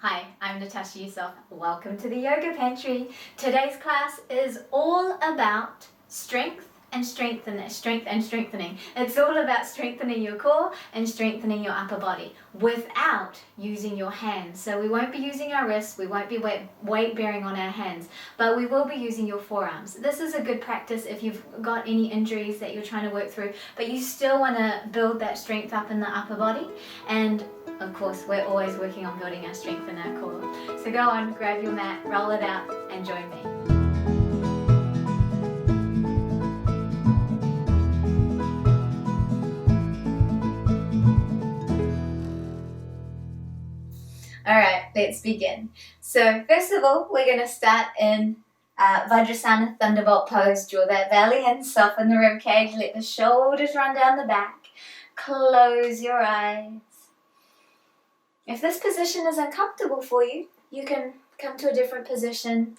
Hi, I'm Tash. Welcome to the Yoga Pantry. Today's class is all about strength and strengthening. It's all about strengthening your core and strengthening your upper body without using your hands. So we won't be using our wrists, we won't be weight bearing on our hands, but we will be using your forearms. This is a good practice if you've got any injuries that you're trying to work through, but you still want to build that strength up in the upper body. And of course, we're always working on building our strength in our core. So go on, grab your mat, roll it out, and join me. Alright, let's begin. So first of all, we're going to start in Vajrasana Thunderbolt pose. Draw that belly in, soften the rib cage, let the shoulders run down the back. Close your eyes. If this position is uncomfortable for you, you can come to a different position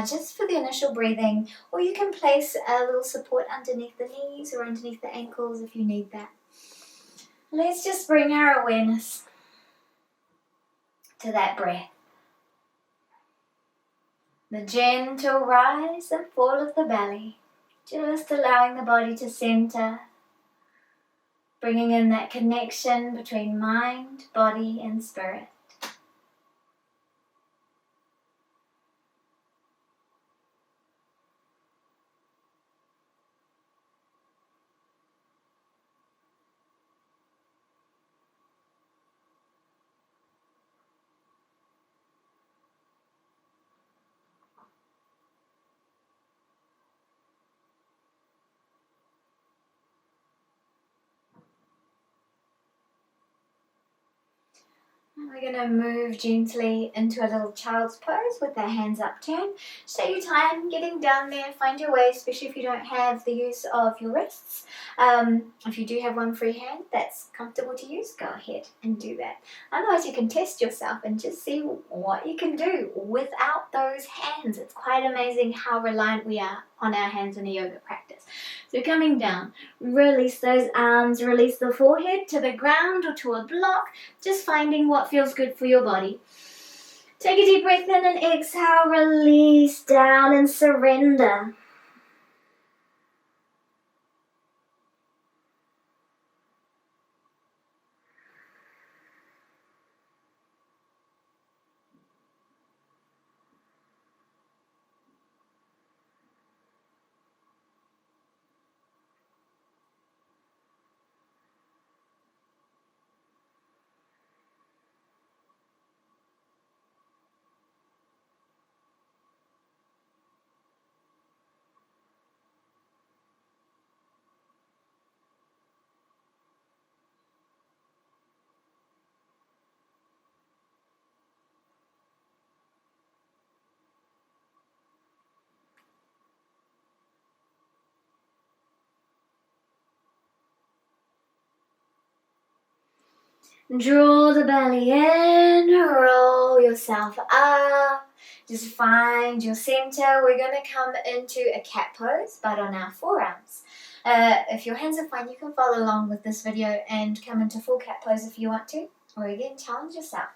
just for the initial breathing, or you can place a little support underneath the knees or underneath the ankles if you need that. Let's just bring our awareness to that breath. The gentle rise and fall of the belly, just allowing the body to center, bringing in that connection between mind, body, and spirit. We're going to move gently into a little child's pose with our hands upturned. Just take your time getting down there, find your way, especially if you don't have the use of your wrists. If you do have one free hand that's comfortable to use, go ahead and do that. Otherwise, you can test yourself and just see what you can do without those hands. It's quite amazing how reliant we are on our hands in a yoga practice. So coming down, release those arms, release the forehead to the ground or to a block, just finding what feels good for your body. Take a deep breath in and exhale, release down and surrender. Draw the belly in, roll yourself up, just find your center. We're going to come into a cat pose, but on our forearms. If your hands are fine, you can follow along with this video and come into full cat pose if you want to, or again, challenge yourself.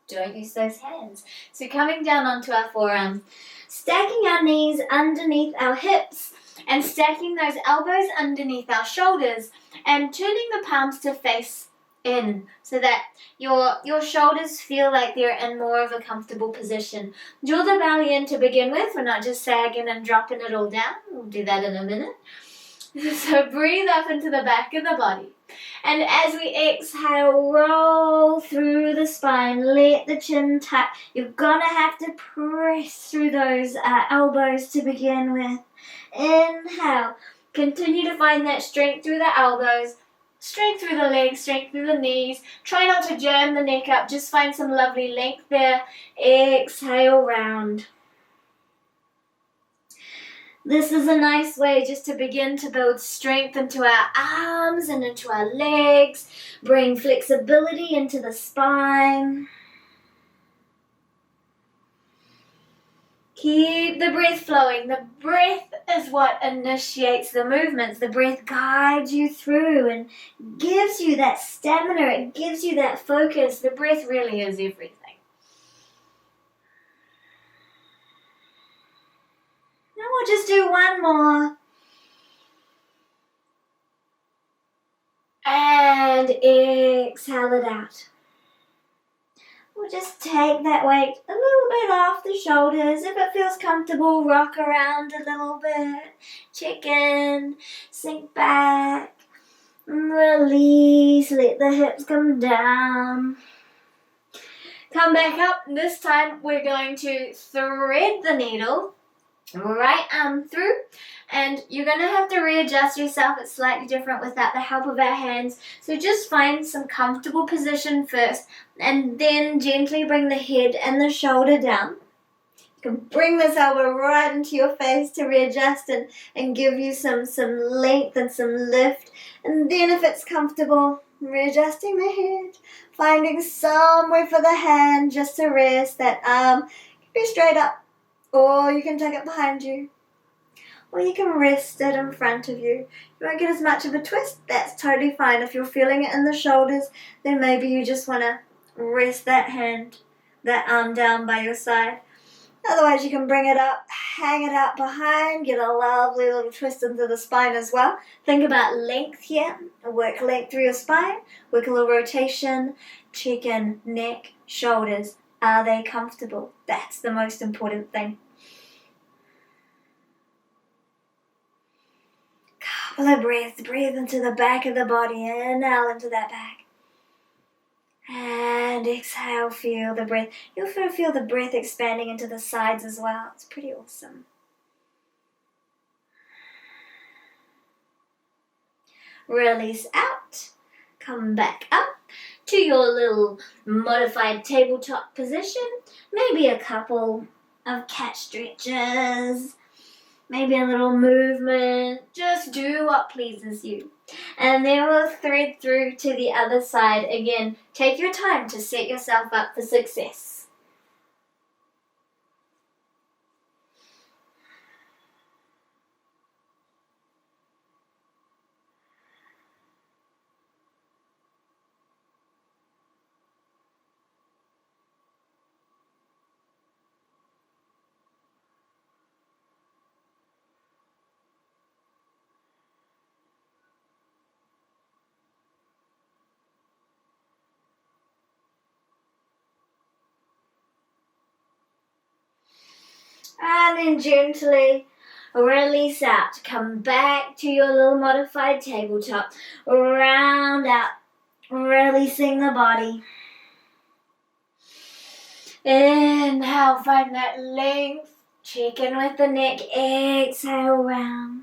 Don't use those hands. So coming down onto our forearms, stacking our knees underneath our hips and stacking those elbows underneath our shoulders and turning the palms to face in so that your shoulders feel like they're in more of a comfortable position. Draw the belly in to begin with. We're not just sagging and dropping it all down. We'll do that in a minute. So breathe up into the back of the body. And as we exhale, roll through the spine. Let the chin tuck. You're going to have to press through those elbows to begin with. Inhale. Continue to find that strength through the elbows. Strength through the legs, strength through the knees. Try not to jam the neck up. Just find some lovely length there. Exhale, round. This is a nice way just to begin to build strength into our arms and into our legs. Bring flexibility into the spine. Keep the breath flowing. The breath is what initiates the movements. The breath guides you through and gives you that stamina. It gives you that focus. The breath really is everything. we'll just do one more. And exhale it out. We'll just take that weight a little bit off the shoulders. If it feels comfortable, rock around a little bit. Check in, sink back, release, let the hips come down. Come back up. This time we're going to thread the needle, right arm through, and you're going to have to readjust yourself. It's slightly different without the help of our hands. So just find some comfortable position first, and then gently bring the head and the shoulder down. You can bring this elbow right into your face to readjust and give you some length and some lift. And then if it's comfortable, readjusting the head, finding somewhere for the hand just to rest. That arm can be straight up, or you can tuck it behind you, or you can rest it in front of you. You won't get as much of a twist. That's totally fine. If you're feeling it in the shoulders, then maybe you just want to rest that hand, that arm down by your side. Otherwise, you can bring it up, hang it out behind, get a lovely little twist into the spine as well. Think about length here. Work length through your spine. Work a little rotation. Check in neck, shoulders. Are they comfortable? That's the most important thing. Couple of breaths. Breathe into the back of the body. Inhale into that back. And exhale, feel the breath. You'll feel the breath expanding into the sides as well. It's pretty awesome. Release out. Come back up to your little modified tabletop position. Maybe a couple of cat stretches. Maybe a little movement. Just do what pleases you. And then we'll thread through to the other side again. Take your time to set yourself up for success. And then gently release out. Come back to your little modified tabletop. Round out. Releasing the body. Inhale, find that length. Check in with the neck. Exhale, round.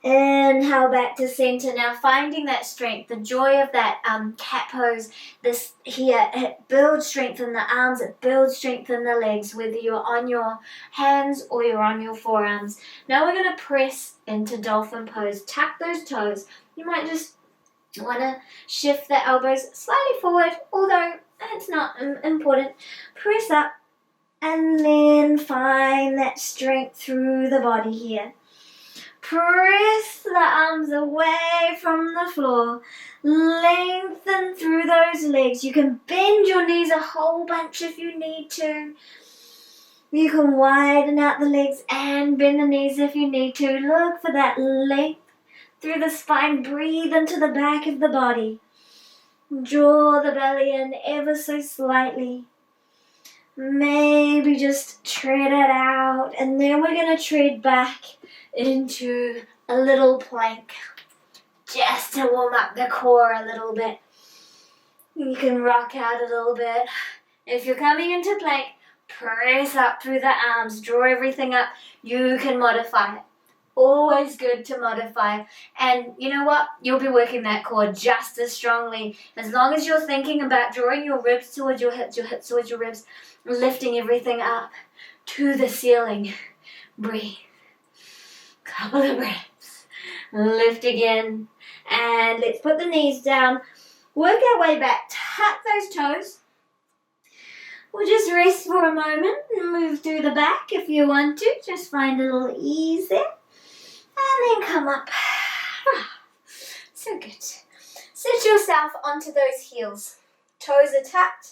Inhale back to center. Now finding that strength, the joy of that cat pose. This here, it builds strength in the arms, it builds strength in the legs, whether you're on your hands or you're on your forearms. Now we're going to press into dolphin pose. Tuck those toes. You might just want to shift the elbows slightly forward, although it's not important. Press up and then find that strength through the body here. Press the arms away from the floor. Lengthen through those legs. You can bend your knees a whole bunch if you need to. You can widen out the legs and bend the knees if you need to. Look for that length through the spine. Breathe into the back of the body. Draw the belly in ever so slightly. Maybe just tread it out, and then we're going to tread back into a little plank just to warm up the core a little bit. You can rock out a little bit. If you're coming into plank, press up through the arms, draw everything up. You can modify it. Always good to modify. And you know what? You'll be working that core just as strongly. As long as you're thinking about drawing your ribs towards your hips towards your ribs, lifting everything up to the ceiling. Breathe. Couple of breaths. Lift again. And let's put the knees down. Work our way back. Tuck those toes. We'll just rest for a moment and move through the back if you want to. Just find a little ease there. And then come up. So good. Sit yourself onto those heels. Toes are tucked.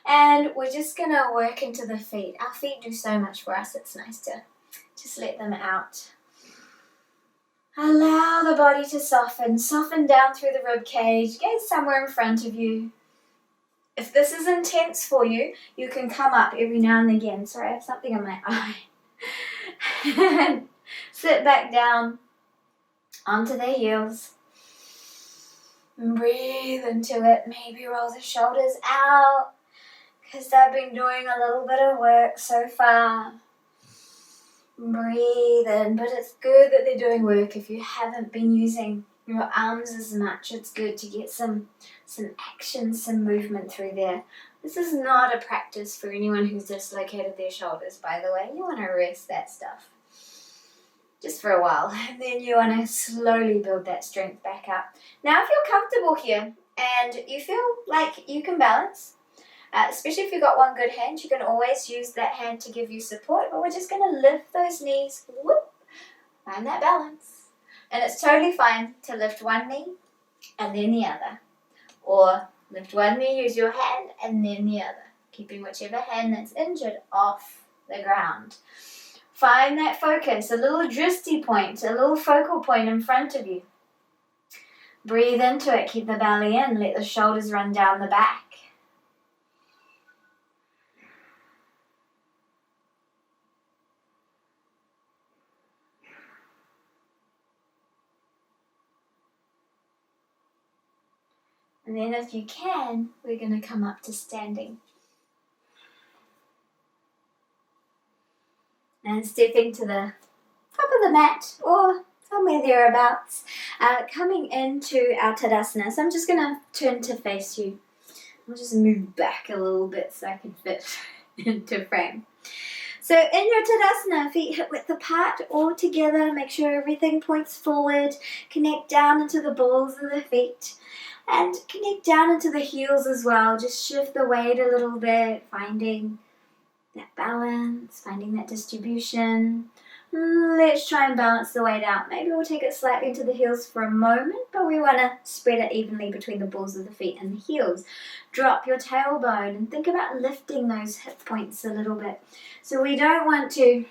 And we're just going to work into the feet. Our feet do so much for us. It's nice to Just let them out. Allow the body to soften. Soften down through the rib cage. Gaze somewhere in front of you. If this is intense for you, you can come up every now and again. Sorry, I have something in my eye. And sit back down onto the heels. And breathe into it. Maybe roll the shoulders out, because they've been doing a little bit of work so far. Breathe in, but it's good that they're doing work. If you haven't been using your arms as much, it's good to get some action, some movement through there. This is not a practice for anyone who's dislocated their shoulders, by the way. You want to rest that stuff just for a while, and then you want to slowly build that strength back up. Now, if you're comfortable here and you feel like you can balance, especially if you've got one good hand, you can always use that hand to give you support, but we're just going to lift those knees, whoop, find that balance. And it's totally fine to lift one knee and then the other, or lift one knee, use your hand, and then the other, keeping whichever hand that's injured off the ground. Find that focus, a little dristy point, a little focal point in front of you. Breathe into it, keep the belly in, let the shoulders run down the back. And then if you can, we're going to come up to standing. And stepping to the top of the mat or somewhere thereabouts. Coming into our Tadasana. So I'm just going to turn to face you. I'll just move back a little bit so I can fit into frame. So in your Tadasana, feet hip width apart all together. Make sure everything points forward. Connect down into the balls of the feet. And connect down into the heels as well. Just shift the weight a little bit, finding that balance, finding that distribution. Let's try and balance the weight out. Maybe we'll take it slightly into the heels for a moment, but we want to spread it evenly between the balls of the feet and the heels. Drop your tailbone and think about lifting those hip points a little bit. So we don't want to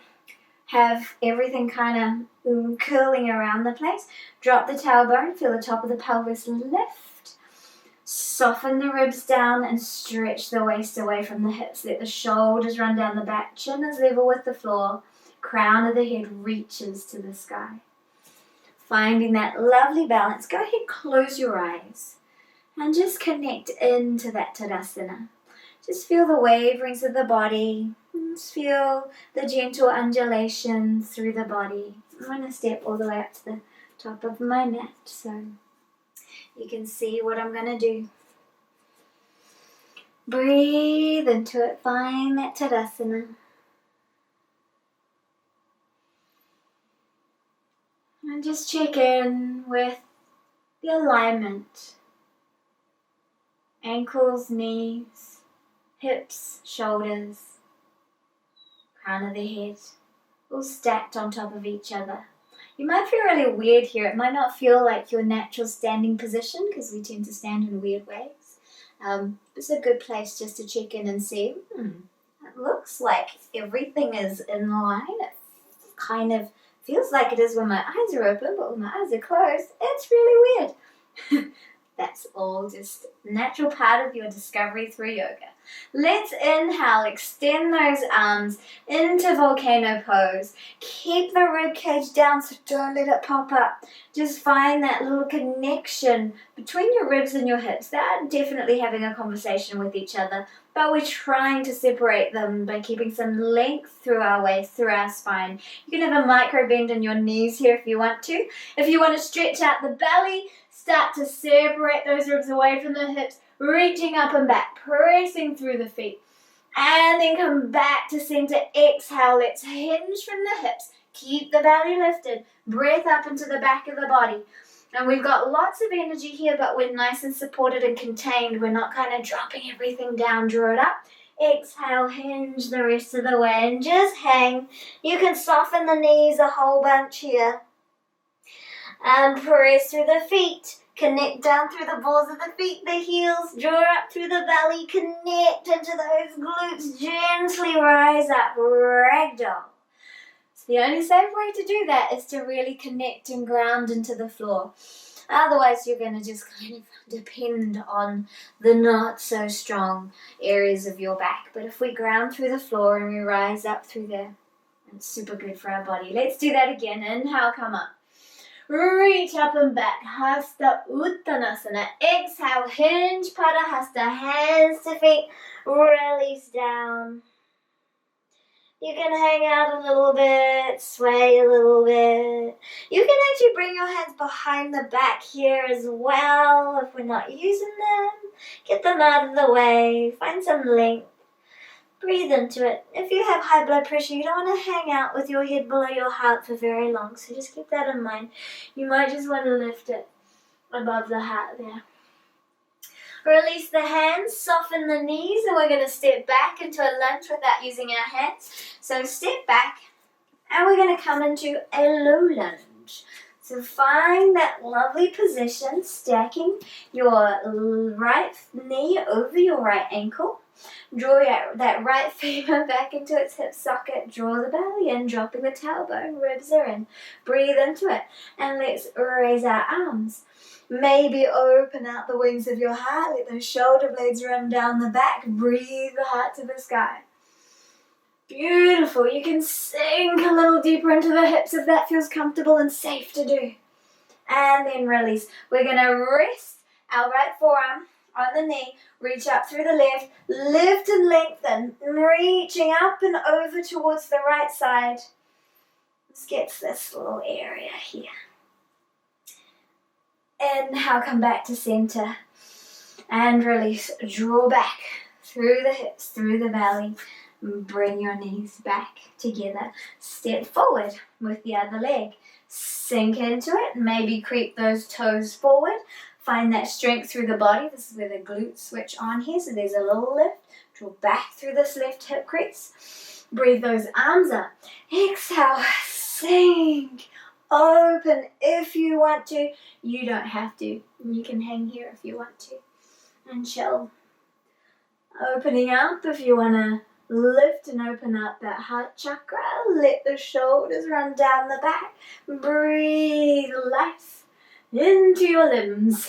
have everything kind of curling around the place. Drop the tailbone, feel the top of the pelvis lift. Soften the ribs down and stretch the waist away from the hips. Let the shoulders run down the back. Chin is level with the floor. Crown of the head reaches to the sky. Finding that lovely balance. Go ahead, close your eyes. And just connect into that Tadasana. Just feel the waverings of the body. Just feel the gentle undulation through the body. I'm going to step all the way up to the top of my mat. So you can see what I'm going to do. Breathe into it. Find that Tadasana. And just check in with the alignment. Ankles, knees, hips, shoulders, crown of the head, all stacked on top of each other. You might feel really weird here. It might not feel like your natural standing position because we tend to stand in weird ways. It's a good place just to check in and see, it looks like everything is in line. It kind of feels like it is when my eyes are open, but when my eyes are closed, it's really weird. That's all just a natural part of your discovery through yoga. Let's inhale, extend those arms into volcano pose. Keep the rib cage down, so don't let it pop up. Just find that little connection between your ribs and your hips. They're definitely having a conversation with each other, but we're trying to separate them by keeping some length through our waist, through our spine. You can have a micro bend in your knees here if you want to. If you want to stretch out the belly, start to separate those ribs away from the hips, reaching up and back, pressing through the feet. And then come back to center. Exhale, let's hinge from the hips. Keep the belly lifted. Breath up into the back of the body. And we've got lots of energy here, but we're nice and supported and contained. We're not kind of dropping everything down. Draw it up. Exhale, hinge the rest of the way and just hang. You can soften the knees a whole bunch here. And press through the feet. Connect down through the balls of the feet, the heels. Draw up through the belly. Connect into those glutes. Gently rise up. Ragdoll. The only safe way to do that is to really connect and ground into the floor. Otherwise, you're going to just kind of depend on the not so strong areas of your back. But if we ground through the floor and we rise up through there, it's super good for our body. Let's do that again. Inhale, come up. Reach up and back. Hasta Uttanasana. Exhale, hinge, Padahasta. Hands to feet. Release down. You can hang out a little bit, sway a little bit. You can actually bring your hands behind the back here as well if we're not using them. Get them out of the way. Find some length. Breathe into it. If you have high blood pressure, you don't want to hang out with your head below your heart for very long, so just keep that in mind. You might just want to lift it above the heart there. Release the hands, soften the knees, and we're going to step back into a lunge without using our hands. So step back, and we're going to come into a low lunge. So find that lovely position, stacking your right knee over your right ankle. Draw that right femur back into its hip socket. Draw the belly in, dropping the tailbone. Ribs are in. Breathe into it. And let's raise our arms. Maybe open out the wings of your heart. Let those shoulder blades run down the back. Breathe the heart to the sky. Beautiful. You can sink a little deeper into the hips if that feels comfortable and safe to do. And then release. We're going to rest our right forearm on the knee. Reach up through the left. Lift and lengthen. Reaching up and over towards the right side. Let's get to this little area here. Inhale, come back to center. And release. Draw back through the hips, through the belly. Bring your knees back together. Step forward with the other leg. Sink into it. Maybe creep those toes forward. Find that strength through the body. This is where the glutes switch on here. So there's a little lift. Draw back through this left hip crease. Breathe those arms up. Exhale. Sink. Open if you want to. You don't have to. You can hang here if you want to. And chill. Opening up if you want to lift and open up that heart chakra. Let the shoulders run down the back. Breathe life into your limbs.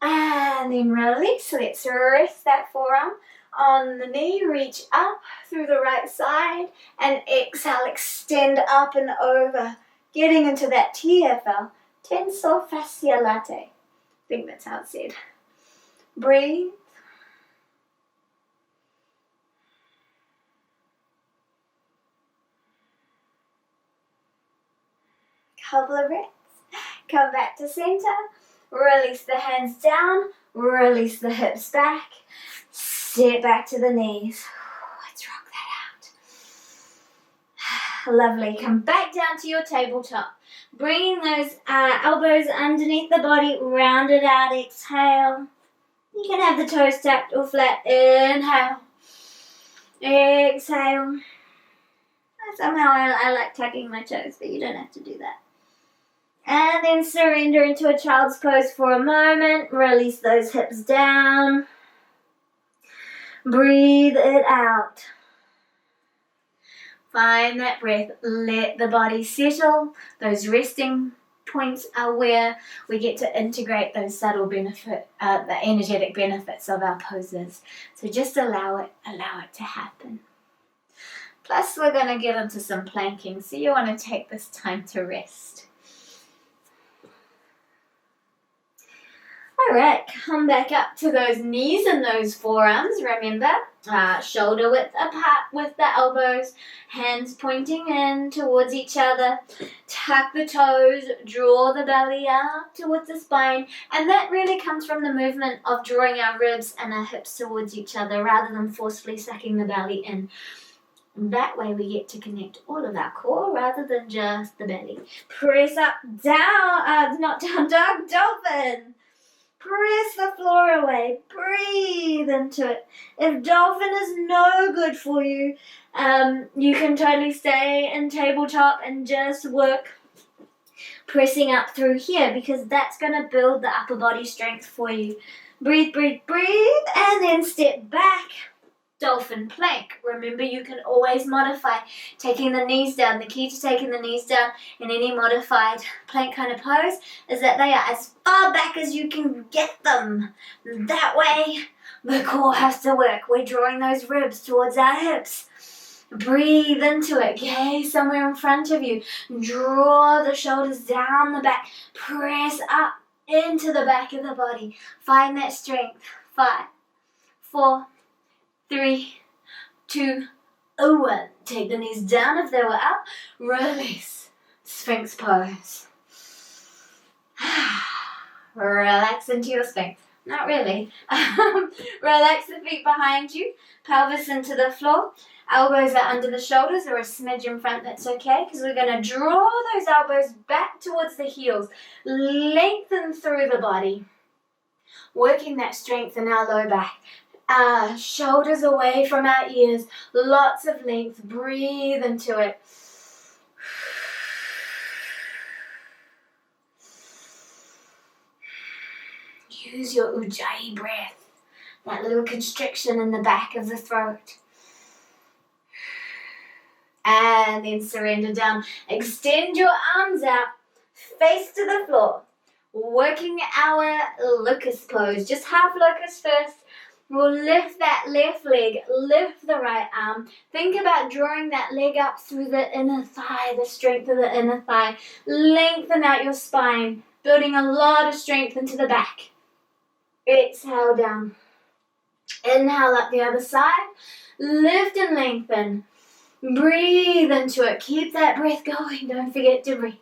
And then release. Let's rest that forearm on the knee. Reach up through the right side. And exhale, extend up and over. Getting into that TFL, tensor fascia latte. I think that's how it's said. Breathe. Couple of breaths. Come back to center. Release the hands down. Release the hips back. Step back to the knees. Let's rock that out. Lovely. Come back down to your tabletop. Bringing those elbows underneath the body. Round it out. Exhale. You can have the toes tapped or flat. Inhale. Exhale. Somehow I like tucking my toes, but you don't have to do that. And then surrender into a child's pose for a moment. Release those hips down. Breathe it out. Find that breath. Let the body settle. Those resting points are where we get to integrate those subtle the energetic benefits of our poses. So just allow it to happen. Plus, we're going to get into some planking, so you want to take this time to rest. All right, come back up to those knees and those forearms. Remember, shoulder width apart with the elbows, hands pointing in towards each other. Tuck the toes, draw the belly out towards the spine. And that really comes from the movement of drawing our ribs and our hips towards each other rather than forcefully sucking the belly in. That way we get to connect all of our core rather than just the belly. Press up, down, not down dog, dolphin. Press the floor away. Breathe into it. If dolphin is no good for you, you can totally stay in tabletop and just work pressing up through here because that's going to build the upper body strength for you. Breathe, breathe, breathe, and then step back. Dolphin plank. Remember, you can always modify taking the knees down. The key to taking the knees down in any modified plank kind of pose is that they are as far back as you can get them. That way, the core has to work. We're drawing those ribs towards our hips. Breathe into it. Gaze somewhere in front of you. Draw the shoulders down the back. Press up into the back of the body. Find that strength. 5, 4, 3, 2, 1. Take the knees down if they were up. Release. Sphinx pose. Relax into your Sphinx. Not really. Relax the feet behind you. Pelvis into the floor. Elbows are under the shoulders or a smidge in front. That's okay, because we're going to draw those elbows back towards the heels. Lengthen through the body. Working that strength in our low back. Shoulders away from our ears. Lots of length. Breathe into it. Use your ujjayi breath. That little constriction in the back of the throat. And then surrender down. Extend your arms out. Face to the floor. Working our locust pose. Just half locust first. We'll lift that left leg. Lift the right arm. Think about drawing that leg up through the inner thigh. The strength of the inner thigh. Lengthen out your spine. Building a lot of strength into the back. Exhale down. Inhale up the other side. Lift and lengthen. Breathe into it. Keep that breath going. Don't forget to breathe.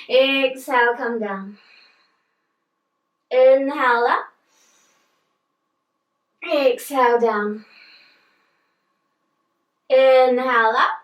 Exhale, come down. Inhale up. Exhale down. Inhale up.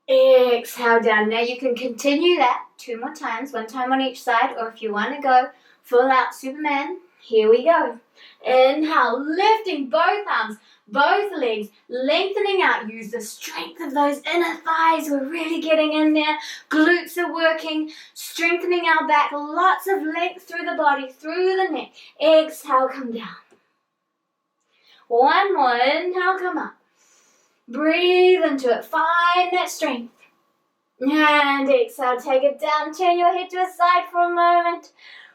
Exhale down. Now you can continue that 2 more times. 1 time on each side. Or if you want to go full out Superman, here we go. Inhale, lifting both arms, both legs, lengthening out. Use the strength of those inner thighs. We're really getting in there. Glutes are working, strengthening our back. Lots of length through the body, through the neck. Exhale, come down. 1 more. Inhale, come up. Breathe into it. Find that strength. And exhale, take it down. Turn your head to the side for a moment.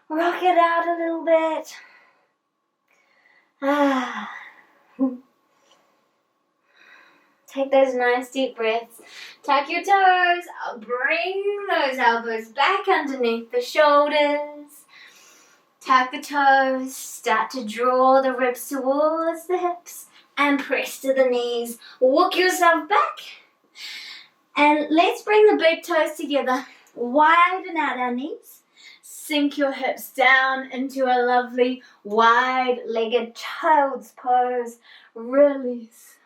Rock it out a little bit. Take those nice deep breaths. Tuck your toes. Bring those elbows back underneath the shoulders. Tuck the toes. Start to draw the ribs towards the hips. And press to the knees. Walk yourself back. And let's bring the big toes together. Widen out our knees. Sink your hips down into a lovely wide-legged child's pose. Release.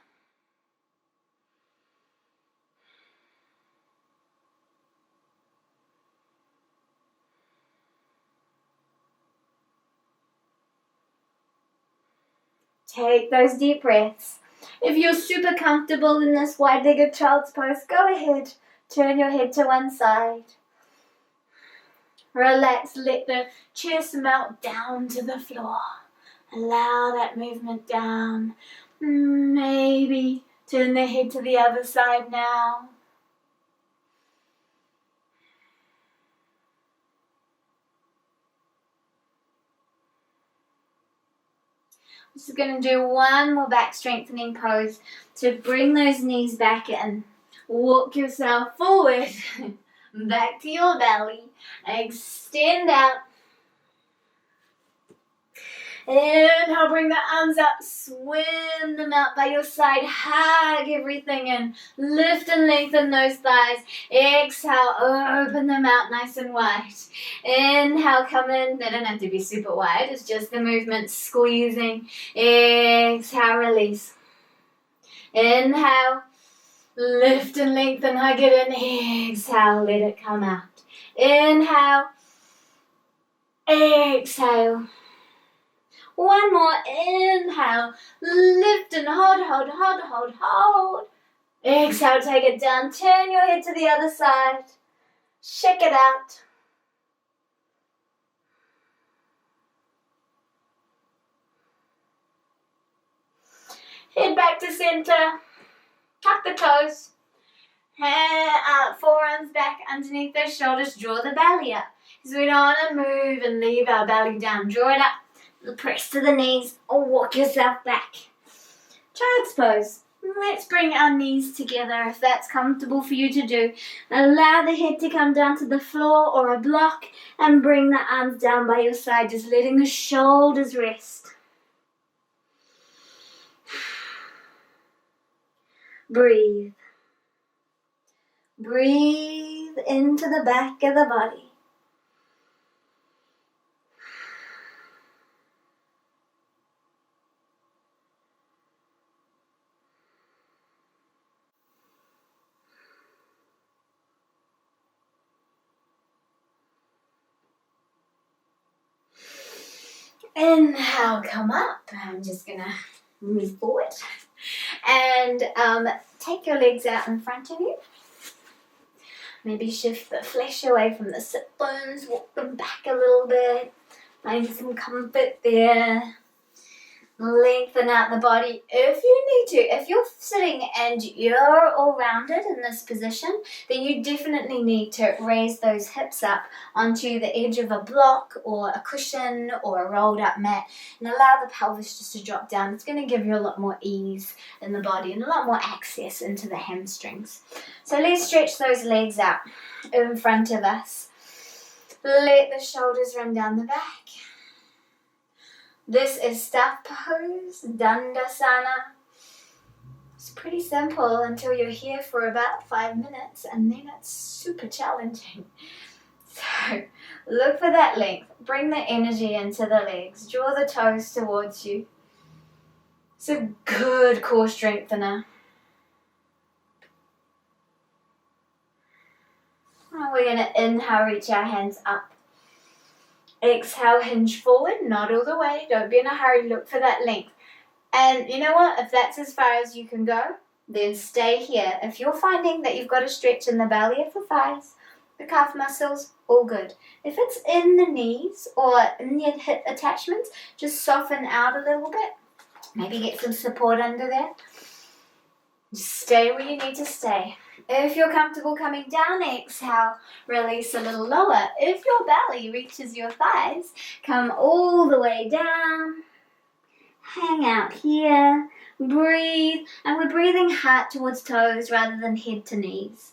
Take those deep breaths. If you're super comfortable in this wide-legged child's pose, go ahead. Turn your head to one side. Relax, let the chest melt down to the floor. Allow that movement down. Maybe turn the head to the other side now. I'm just going to do one more back strengthening pose to bring those knees back in. Walk yourself forward. Back to your belly. Extend out. Inhale, bring the arms up. Swim them out by your side. Hug everything in. Lift and lengthen those thighs. Exhale, open them out nice and wide. Inhale, come in. They don't have to be super wide. It's just the movement squeezing. Exhale, release. Inhale. Lift and lengthen, hug it in. Exhale, let it come out. Inhale. Exhale. One more. Inhale. Lift and hold. Exhale, take it down. Turn your head to the other side. Shake it out. to center. Tuck the toes. Forearms back underneath those shoulders. Draw the belly up. Because we don't want to move and leave our belly down. Draw it up. Press to the knees or walk yourself back. Child's pose. Let's bring our knees together if that's comfortable for you to do. Allow the head to come down to the floor or a block and bring the arms down by your side, just letting the shoulders rest. Breathe. Breathe into the back of the body. Inhale, come up. I'm just gonna move forward. And take your legs out in front of you. Maybe shift the flesh away from the sit bones, walk them back a little bit. Find some comfort there. Lengthen out the body if you need to. If you're sitting and you're all rounded in this position, then you definitely need to raise those hips up onto the edge of a block or a cushion or a rolled up mat and allow the pelvis just to drop down. It's going to give you a lot more ease in the body and a lot more access into the hamstrings. So let's stretch those legs out in front of us. Let the shoulders run down the back. This is staff pose, Dandasana. It's pretty simple until you're here for about 5 minutes and then it's super challenging. So look for that length. Bring the energy into the legs. Draw the toes towards you. It's a good core strengthener. And we're going to inhale, reach our hands up. Exhale, hinge forward, not all the way. Don't be in a hurry, look for that length. And you know what? If that's as far as you can go, then stay here. If you're finding that you've got a stretch in the belly of the thighs, the calf muscles, all good. If it's in the knees or in the hip attachments, just soften out a little bit. Maybe get some support under there. Just stay where you need to stay. If you're comfortable coming down, exhale, release a little lower. If your belly reaches your thighs, come all the way down. Hang out here. Breathe. And we're breathing heart towards toes rather than head to knees.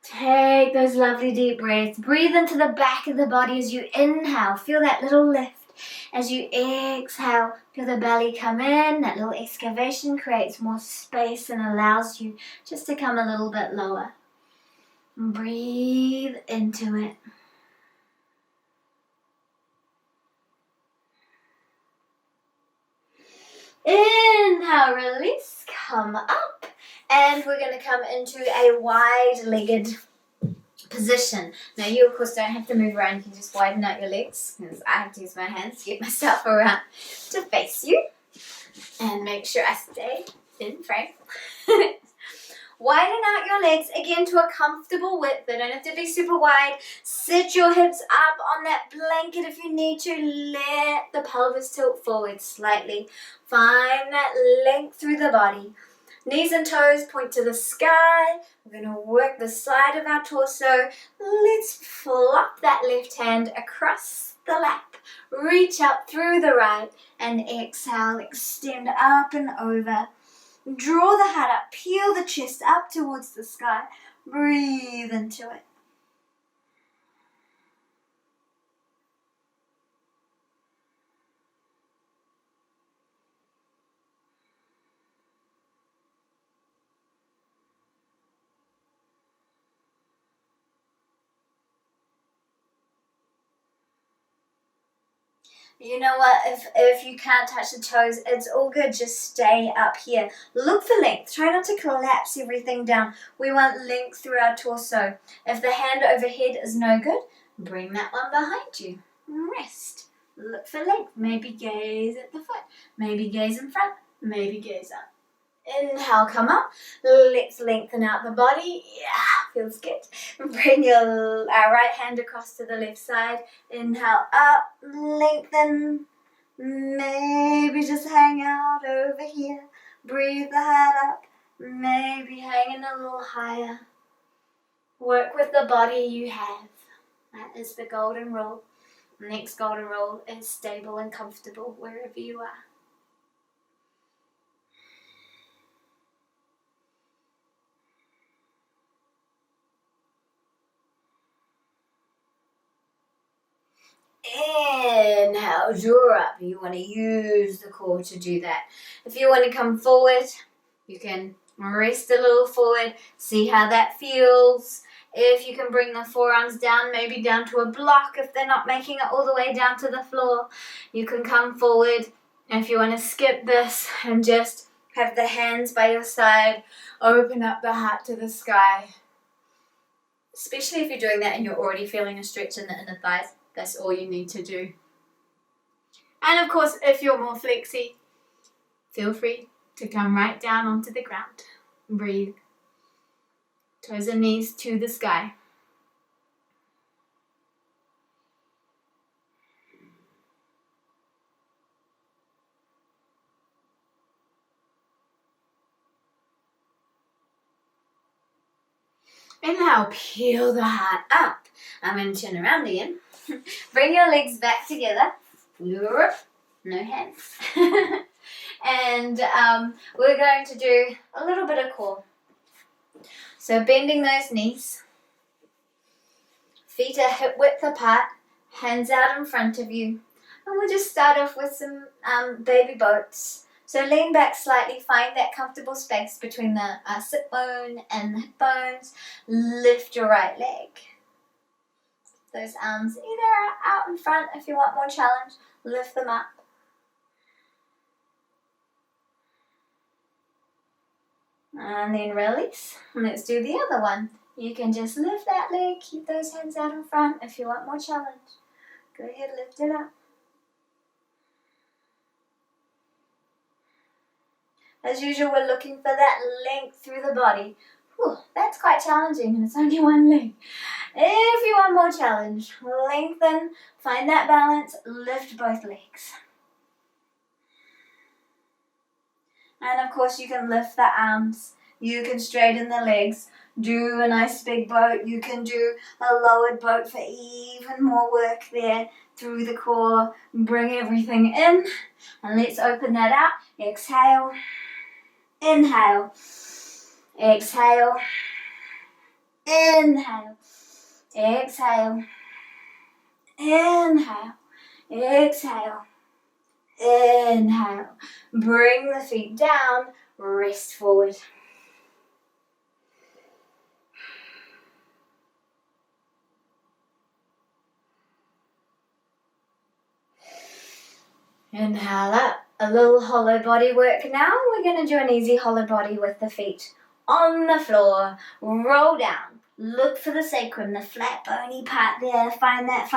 Take those lovely deep breaths. Breathe into the back of the body as you inhale. Feel that little lift. As you exhale, feel the belly come in. That little excavation creates more space and allows you just to come a little bit lower. Breathe into it. Inhale, release, come up. And we're going to come into a wide-legged position. Now you of course don't have to move around, you can just widen out your legs because I have to use my hands to get myself around to face you. And make sure I stay in frame. Widen out your legs again to a comfortable width. They don't have to be super wide. Sit your hips up on that blanket if you need to. Let the pelvis tilt forward slightly. Find that length through the body. Knees and toes point to the sky. We're going to work the side of our torso. Let's flop that left hand across the lap. Reach up through the right and exhale. Extend up and over. Draw the heart up. Peel the chest up towards the sky. Breathe into it. You know what, if you can't touch the toes, it's all good. Just stay up here. Look for length. Try not to collapse everything down. We want length through our torso. If the hand overhead is no good, bring that one behind you. Rest. Look for length. Maybe gaze at the foot. Maybe gaze in front. Maybe gaze up. Inhale, come up. Let's lengthen out the body. Yeah, feels good. Bring your right hand across to the left side. Inhale, up, lengthen. Maybe just hang out over here. Breathe the head up. Maybe hanging a little higher. Work with the body you have. That is the golden rule. Next golden rule is stable and comfortable wherever you are. Inhale, draw up. You want to use the core to do that. If you want to come forward, you can rest a little forward, see how that feels. If you can bring the forearms down, maybe down to a block if they're not making it all the way down to the floor, you can come forward. If you want to skip this and just have the hands by your side, open up the heart to the sky. Especially if you're doing that and you're already feeling a stretch in the inner thighs, that's all you need to do. And of course, if you're more flexy, feel free to come right down onto the ground. Breathe. Toes and knees to the sky. Inhale, peel the heart up. I'm going to turn around again. Bring your legs back together. No hands. And we're going to do a little bit of core. So bending those knees. Feet are hip width apart. Hands out in front of you. And we'll just start off with some baby boats. So lean back slightly, find that comfortable space between the sit bone and the hip bones. Lift your right leg. Those arms either out in front if you want more challenge. Lift them up. And then release. Let's do the other one. You can just lift that leg, keep those hands out in front if you want more challenge. Go ahead, lift it up. As usual, we're looking for that length through the body. Whew, that's quite challenging and it's only one leg. If you want more challenge, lengthen, find that balance, lift both legs. And of course you can lift the arms, you can straighten the legs, do a nice big boat, you can do a lowered boat for even more work there through the core. Bring everything in and let's open that out. Exhale. Inhale, exhale, inhale, exhale, inhale, exhale, inhale. Bring the feet down, rest forward. Inhale up. A little hollow body work now. We're going to do an easy hollow body with the feet on the floor. Roll down. Look for the sacrum, the flat bony part there. Find that.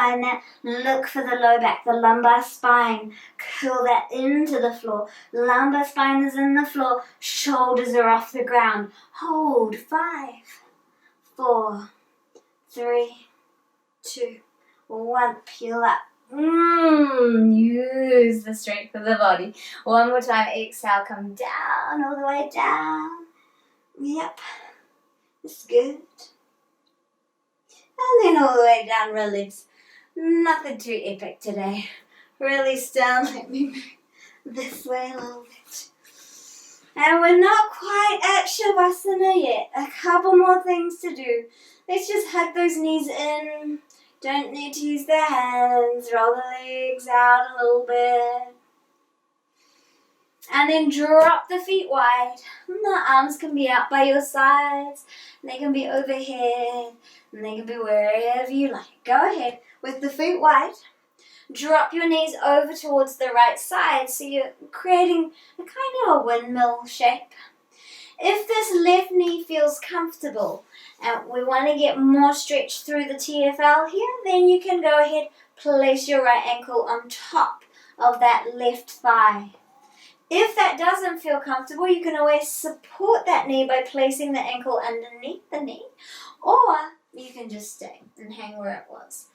Look for the low back, the lumbar spine. Curl that into the floor. Lumbar spine is in the floor. Shoulders are off the ground. Hold. 5, 4, 3, 2, 1. Peel up. Use the strength of the body. One more time. Exhale. Come down, all the way down. Yep. That's good. And then all the way down. Release. Nothing too epic today. Release down. Let me move this way a little bit. And we're not quite at Savasana yet. A couple more things to do. Let's just hug those knees in. Don't need to use the hands. Roll the legs out a little bit. And then drop the feet wide. And the arms can be out by your sides. They can be overhead. And they can be wherever you like. Go ahead with the feet wide. Drop your knees over towards the right side. So you're creating a kind of a windmill shape. If this left knee feels comfortable and we want to get more stretch through the TFL here, then you can go ahead, place your right ankle on top of that left thigh. If that doesn't feel comfortable, you can always support that knee by placing the ankle underneath the knee, or you can just stay and hang where it was.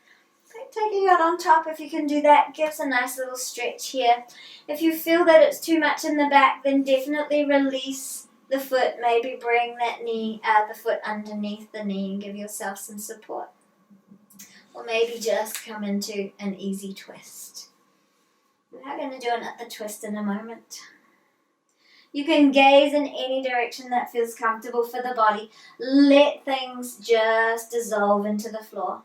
Okay, taking it on top, if you can do that, gives a nice little stretch here. If you feel that it's too much in the back, then definitely release the foot. Maybe bring that knee, the foot underneath the knee and give yourself some support. Or maybe just come into an easy twist. We're going to do another twist in a moment. You can gaze in any direction that feels comfortable for the body. Let things just dissolve into the floor.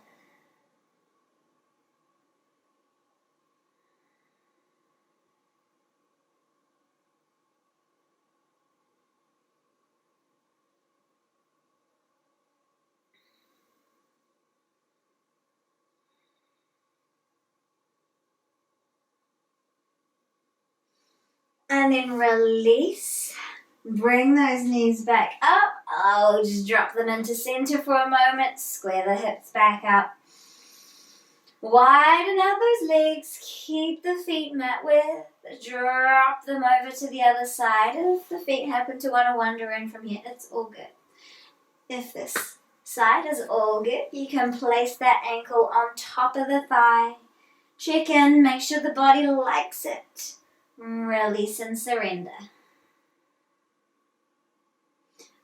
And then release. Bring those knees back up. Oh, just drop them into center for a moment. Square the hips back up. Widen out those legs. Keep the feet mat width. Drop them over to the other side. If the feet happen to want to wander in from here, it's all good. If this side is all good, you can place that ankle on top of the thigh. Check in. Make sure the body likes it. Release and surrender.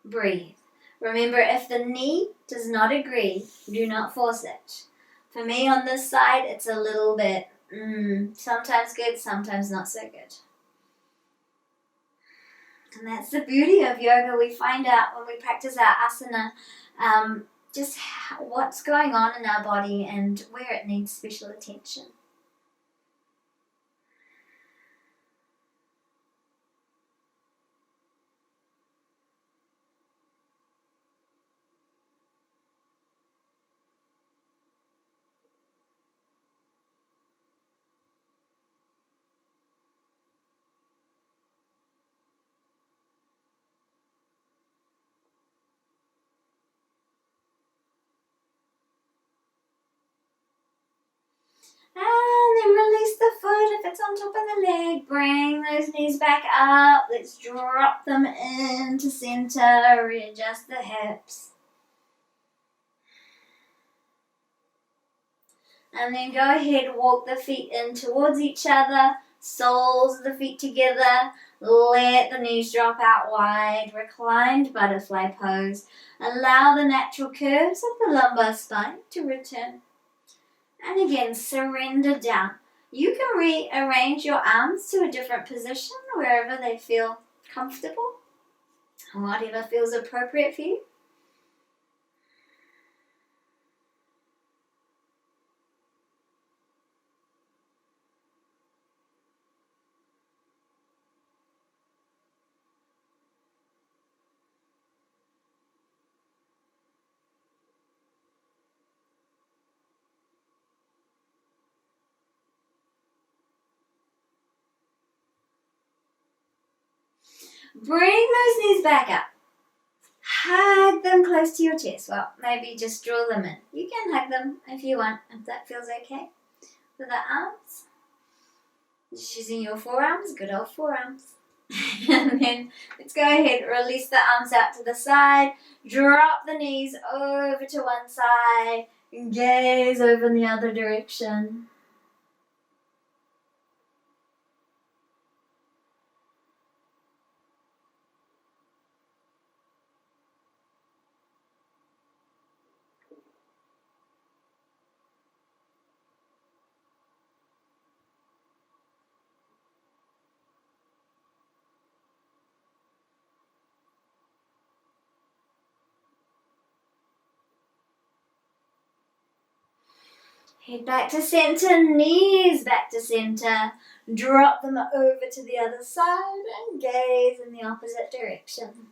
Breathe. Remember, if the knee does not agree, do not force it. For me on this side, it's a little bit, sometimes good, sometimes not so good. And that's the beauty of yoga. We find out when we practice our asana, just what's going on in our body and where it needs special attention. And then release the foot if it's on top of the leg. Bring those knees back up. Let's drop them into center. Readjust the hips. And then go ahead, walk the feet in towards each other. Soles of the feet together. Let the knees drop out wide. Reclined butterfly pose. Allow the natural curves of the lumbar spine to return. And again, surrender down. You can rearrange your arms to a different position wherever they feel comfortable, whatever feels appropriate for you. Bring those knees back up. Hug them close to your chest. Well, maybe just draw them in. You can hug them if you want, if that feels okay. For the arms, just using your forearms, good old forearms. And then let's go ahead, release the arms out to the side. Drop the knees over to one side. And gaze over in the other direction. Head back to center, knees back to center. Drop them over to the other side and gaze in the opposite direction.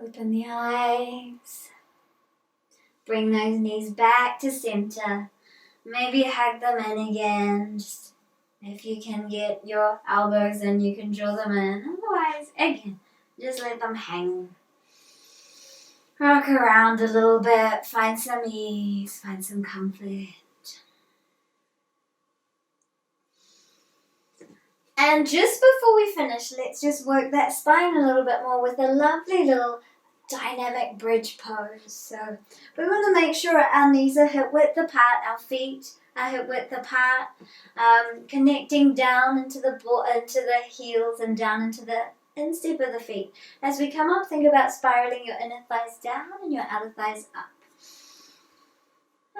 Open the eyes. Bring those knees back to center. Maybe hug them in again. Just if you can get your elbows in, you can draw them in. Otherwise, again, just let them hang. Rock around a little bit. Find some ease. Find some comfort. And just before we finish, let's just work that spine a little bit more with a lovely little dynamic bridge pose. So we want to make sure our knees are hip width apart, our feet are hip width apart, connecting down into the heels and down into the instep of the feet. As we come up, think about spiraling your inner thighs down and your outer thighs up.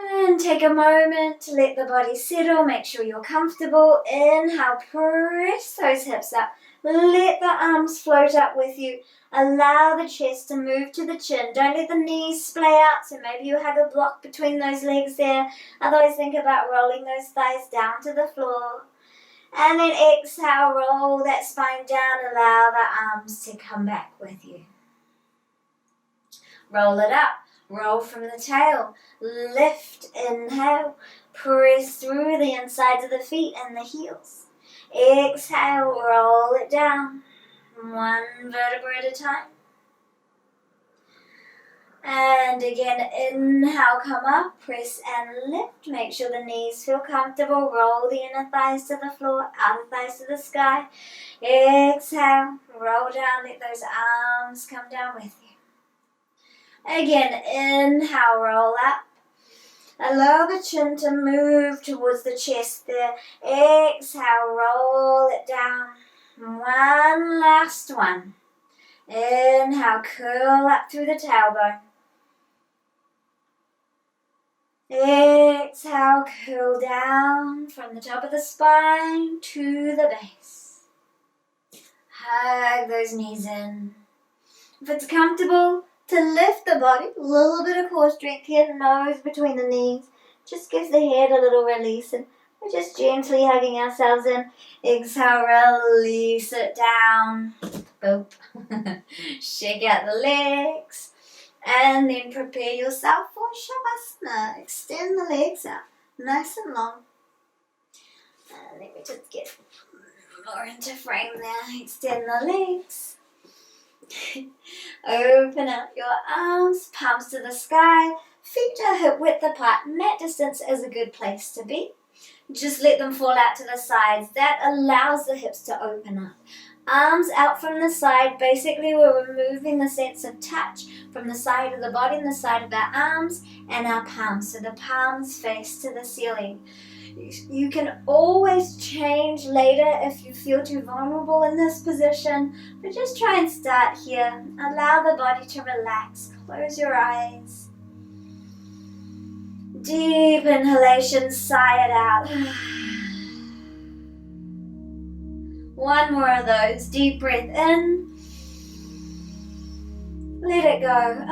And take a moment to let the body settle. Make sure you're comfortable. Inhale, press those hips up. Let the arms float up with you. Allow the chest to move to the chin. Don't let the knees splay out, so maybe you have a block between those legs there. Otherwise, think about rolling those thighs down to the floor. And then exhale, roll that spine down. Allow the arms to come back with you. Roll it up. Roll from the tail. Lift, inhale. Press through the insides of the feet and the heels. Exhale, roll it down. One vertebra at a time. And again, inhale, come up, press and lift. Make sure the knees feel comfortable. Roll the inner thighs to the floor, outer thighs to the sky. Exhale, roll down, let those arms come down with you. Again, inhale, roll up. Allow the chin to move towards the chest there. Exhale, roll it down. One last one. Inhale, curl up through the tailbone. Exhale, curl down from the top of the spine to the base. Hug those knees in. If it's comfortable, to lift the body, a little bit of core strength here, nose between the knees. Just gives the head a little release, and we're just gently hugging ourselves in. Exhale, release it down. Boop. Shake out the legs. And then prepare yourself for Savasana. Extend the legs out, nice and long. And let me just get more into frame there. Extend the legs. Open up your arms, palms to the sky. Feet are hip width apart. Mat distance is a good place to be. Just let them fall out to the sides. That allows the hips to open up. Arms out from the side. Basically, we're removing the sense of touch from the side of the body and the side of our arms and our palms. So the palms face to the ceiling. You can always change later if you feel too vulnerable in this position, but just try and start here. Allow the body to relax. Close your eyes. Deep inhalation, sigh it out. One more of those. Deep breath in. Let it go.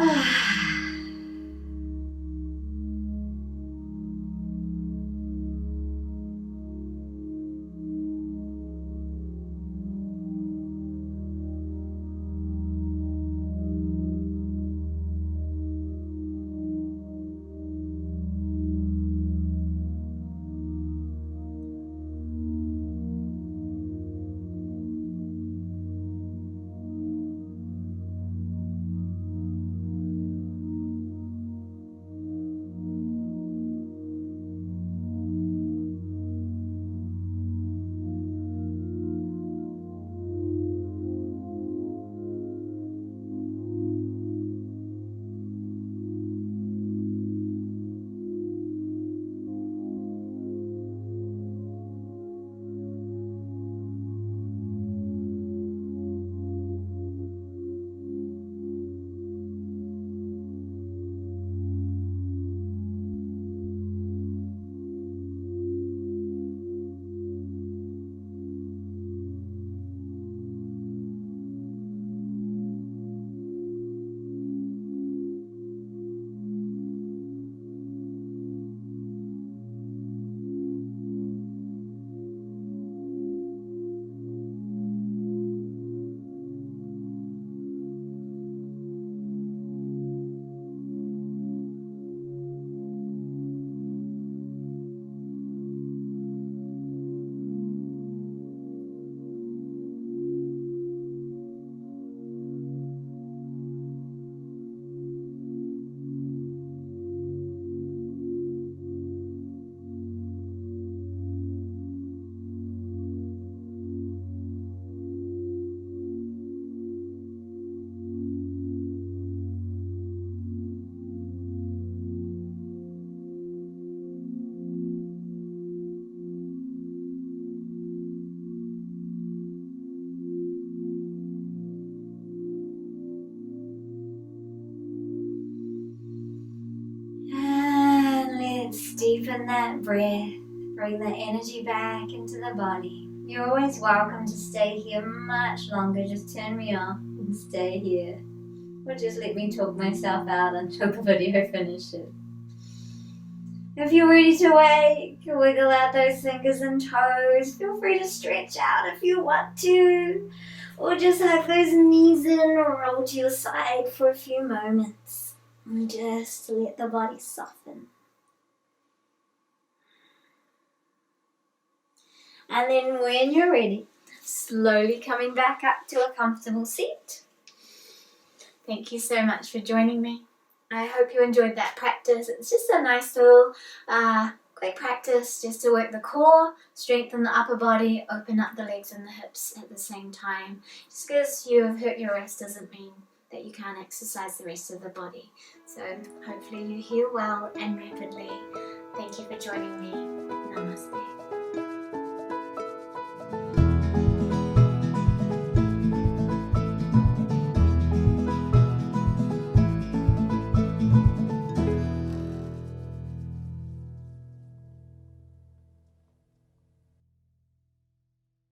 deepen that breath. Bring the energy back into the body. You're always welcome to stay here much longer. Just turn me off and stay here. Or just let me talk myself out until the video finishes. If you're ready to wake, wiggle out those fingers and toes. Feel free to stretch out if you want to. Or just hug those knees in or roll to your side for a few moments. And just let the body soften. And then when you're ready, slowly coming back up to a comfortable seat. Thank you so much for joining me. I hope you enjoyed that practice. It's just a nice little quick practice just to work the core, strengthen the upper body, open up the legs and the hips at the same time. Just because you have hurt your wrist doesn't mean that you can't exercise the rest of the body. So hopefully you heal well and rapidly. Thank you for joining me. Namaste.